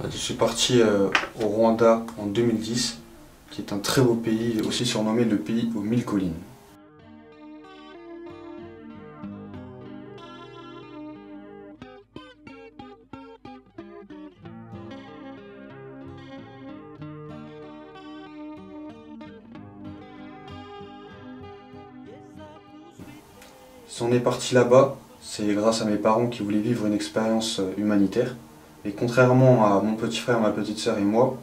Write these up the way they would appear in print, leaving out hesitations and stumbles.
Je suis parti au Rwanda en 2010, qui est un très beau pays, aussi surnommé le pays aux 1000 collines. Si on est parti là-bas, c'est grâce à mes parents qui voulaient vivre une expérience humanitaire. Et contrairement à mon petit frère, ma petite sœur et moi,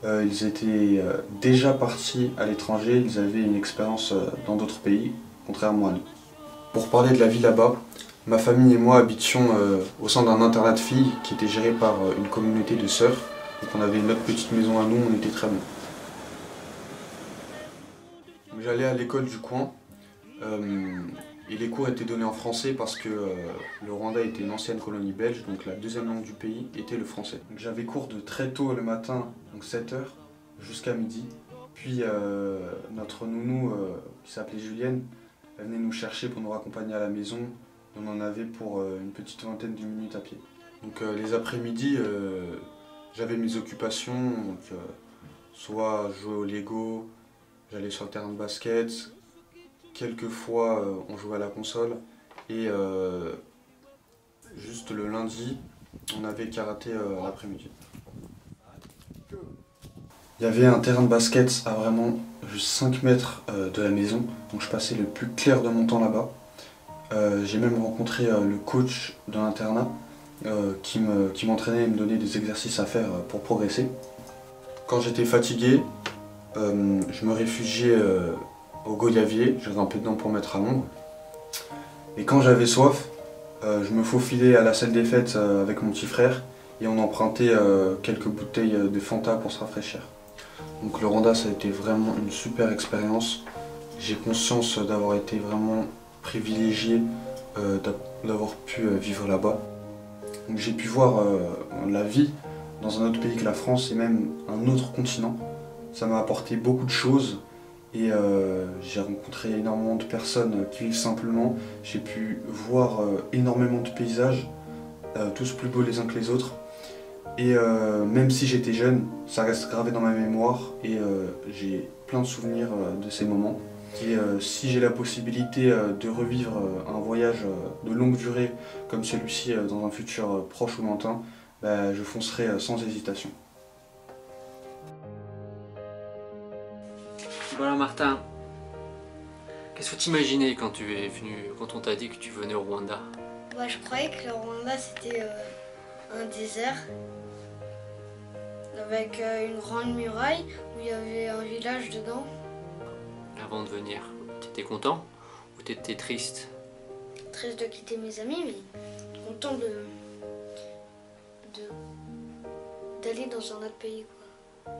ils étaient déjà partis à l'étranger, ils avaient une expérience dans d'autres pays, contrairement à nous. Pour parler de la vie là-bas, ma famille et moi habitions au sein d'un internat de filles qui était géré par une communauté de sœurs. Donc on avait notre petite maison à nous, on était très bien. J'allais à l'école du coin et les cours étaient donnés en français parce que le Rwanda était une ancienne colonie belge, donc la deuxième langue du pays était le français. J'avais cours de très tôt le matin, donc 7 h, jusqu'à midi. Puis notre nounou, qui s'appelait Julienne, elle venait nous chercher pour nous raccompagner à la maison. On en avait pour une petite vingtaine de minutes à pied. Donc les après-midi, j'avais mes occupations, donc, soit jouer au Lego, j'allais sur le terrain de basket, quelquefois on jouait à la console et juste le lundi, on avait karaté l'après-midi. Il y avait un terrain de basket à vraiment juste 5 mètres de la maison, donc je passais le plus clair de mon temps là-bas. J'ai même rencontré le coach de l'internat qui m'entraînait et me donnait des exercices à faire pour progresser. Quand j'étais fatigué, je me réfugiais au goyavier, je grimpais dedans pour mettre à l'ombre. Et quand j'avais soif, je me faufilais à la salle des fêtes avec mon petit frère et on empruntait quelques bouteilles de Fanta pour se rafraîchir. Donc le Rwanda, ça a été vraiment une super expérience. J'ai conscience d'avoir été vraiment privilégié d'avoir pu vivre là-bas. J'ai pu voir la vie dans un autre pays que la France et même un autre continent. Ça m'a apporté beaucoup de choses et j'ai rencontré énormément de personnes qui vivent simplement. J'ai pu voir énormément de paysages, tous plus beaux les uns que les autres. Et même si j'étais jeune, ça reste gravé dans ma mémoire et j'ai plein de souvenirs de ces moments. Et si j'ai la possibilité de revivre un voyage de longue durée comme celui-ci dans un futur proche ou lointain, je foncerai sans hésitation. Bon alors Martin, qu'est-ce que tu imaginais quand tu es venu, quand on t'a dit que tu venais au Rwanda? Je croyais que le Rwanda c'était un désert avec une grande muraille où il y avait un village dedans. Avant de venir, t'étais content ou t'étais triste? Triste de quitter mes amis, mais content d'aller dans un autre pays, quoi.